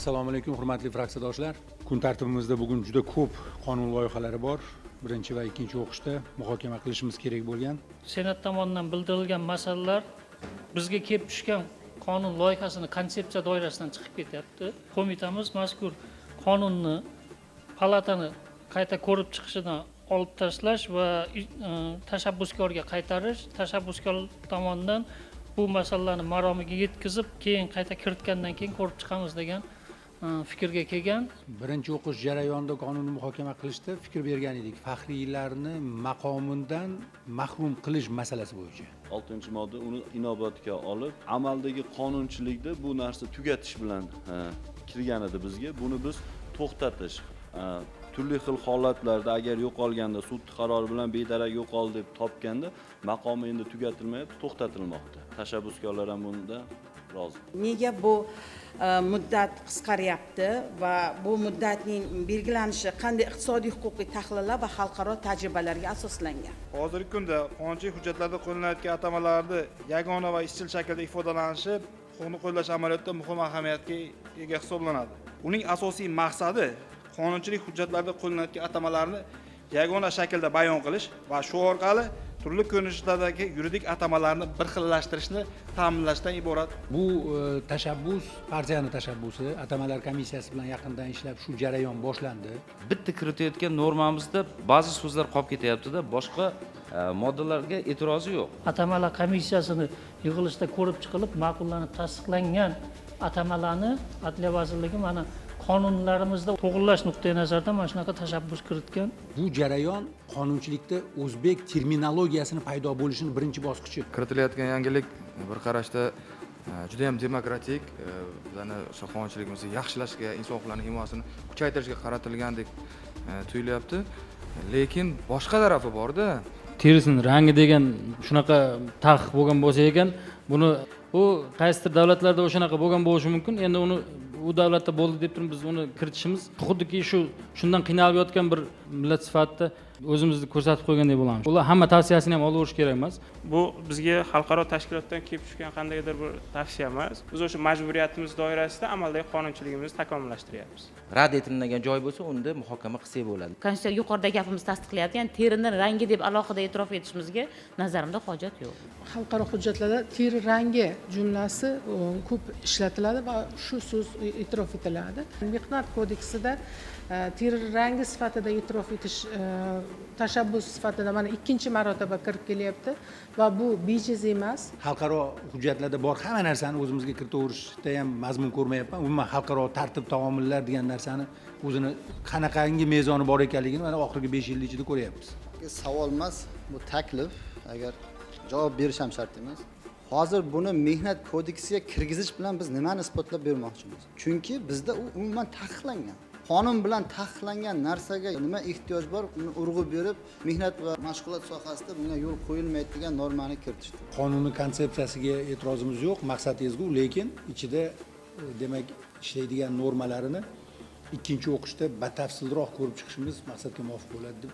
Assalomu alaykum hurmatli fraksiyadoshlar. Kun tartibimizda bugun juda ko'p qonun loyihalari bor. Birinchi va ikkinchi o'qishda muhokama qilishimiz kerak bo'lgan. Senat tomonidan bildirilgan masalalar bizga kelib tushgan qonun loyihasini konsepsiya doirasidan chiqib ketyapti. Qo'mitamiz mazkur qonunni palatani qayta ko'rib chiqishidan olib tashlash va tashabbuskorga qaytarish, tashabbuskor tomonidan bu masalalarni maromiga yetkazib, keyin qayta kiritgandan keyin ko'rib chiqamiz degan fikrga kelgan. Birinchi o'qish jarayonida qonunni muhokama qilishda fikr bergan edik. Faxriylarni maqomidan mahrum qilish masalasi bo'yicha. 6-modda uni inobatga olib, amaldagi qonunchilikda bu narsa tugatish bilan kirgan edi bizga. Buni biz to'xtatish, turli xil holatlarda agar yo'qolganda sud qarori bilan bedarak yo'qoldi deb topganda maqomi endi tugatilmayapti, to'xtatilmoqda. Tashabbuskorlar ham bunda rozi. Nega bu muddat qisqaryapti va bu muddatning belgilanishi qanday iqtisodiy huquqiy tahlillar va xalqaro tajribalarga asoslangan? Hozirgi kunda qonunchilik hujjatlarida qo'llanayotgan atamalarni yagona va izchil shaklda ifodalanishi huquqni qo'llash amaliyotida muhim ahamiyatga ega hisoblanadi. Uning asosiy maqsadi qonunchilik hujjatlarida qo'llanayotgan atamalarni yagona shaklda bayon qilish va shu orqali turli ko'rinishlardagi yuridik atamalarni bir xillashtirishni ta'minlashdan iborat. Bu tashabbus, partiyani tashabbusi, atamalar komissiyasi bilan yaqindan ishlab shu jarayon boshlandi. Bitta kiritayotgan normamizda ba'zi so'zlar qolib ketyapti-da, boshqa moddalarga e'tirozi yo'q. Atamalar komissiyasini yig'ilishda ko'rib chiqilib, ma'qullanib tasdiqlangan atamalarni Adliya vazirligi mana qonunlarimizda to'g'rilash nuqtai nazaridan mana shunaqa tashabbus kiritgan. Bu jarayon qonunchilikda o'zbek terminologiyasini paydo bo'lishining birinchi bosqichi. Kiritilayotgan yangilik bir qarashda juda ham demokratik, bizani qonunchiligimizni yaxshilashga, inson huquqlarining himoyasini kuchaytirishga qaratilgandek tuyulyapti. Lekin boshqa tarafi bor-da. Terisining rangi degan shunaqa taqiq bo'lgan bo'lsa ekan, buni u qaysidir davlatlarda o'shanaqa bo'lgan bo'lishi mumkin. Endi uni u davlatda bo'ldi deb turib biz uni kiritishimiz xuddiki shundan qiynalib yotgan bir millat sifatida o'zimizni ko'rsatib qo'ygandek bo'lamiz. Ular hamma tavsiyasini ham olaverish kerak emas. Bu bizga xalqaro tashkilotdan kelib tushgan qandaydir bir tavsiya emas. Biz o'sha majburiyatimiz doirasida amaldagi qonunchiligimizni takomillashtiryapmiz. Rad etilmagan joy bo'lsa, unda muhokama qilsak bo'ladi. Konstitutsiya yuqoridagi gapimiz tasdiqlayapti, ya'ni terining rangi deb alohida e'tirof etishimizga nazarimda hojat yo'q. Xalqaro hujjatlarda teri rangi jumlasi ko'p ishlatiladi va shu so'z e'tirof etiladi. Mehnat kodeksida teri rangi sifatida e'tirof etish tashabbus sifatida mana ikkinchi marotaba kirib kelyapti va bu bejiz emas. Xalqaro hujjatlarda bor hamma narsani o'zimizga kiritaverishda ham mazmun ko'rmayapman. Umuman xalqaro tartib taomillar degan narsani o'zini qanaqangi mezoni bor ekanligini mana oxirgi 5 yil ichida ko'ryapmiz. Savol emas, bu taklif, agar javob berish ham shart emas. Hozir buni mehnat kodeksiga kirgizish bilan biz nimani isbotlab bermoqchimiz? Chunki bizda u umuman taqiqlangan. Qonun bilan taqiqlangan narsaga nima ehtiyoj bor, uni urg'u berib, mehnat va mashg'ulot sohasida bunga yo'l qo'yilmaydi degan normani kiritishdi. Qonunning konsepsiyasiga e'tirozimiz yo'q, maqsad ezgu, lekin ichida demak ishlaydigan normalarini ikkinchi o'qishda batafsilroq ko'rib chiqishimiz maqsadga muvofiq bo'ladi deb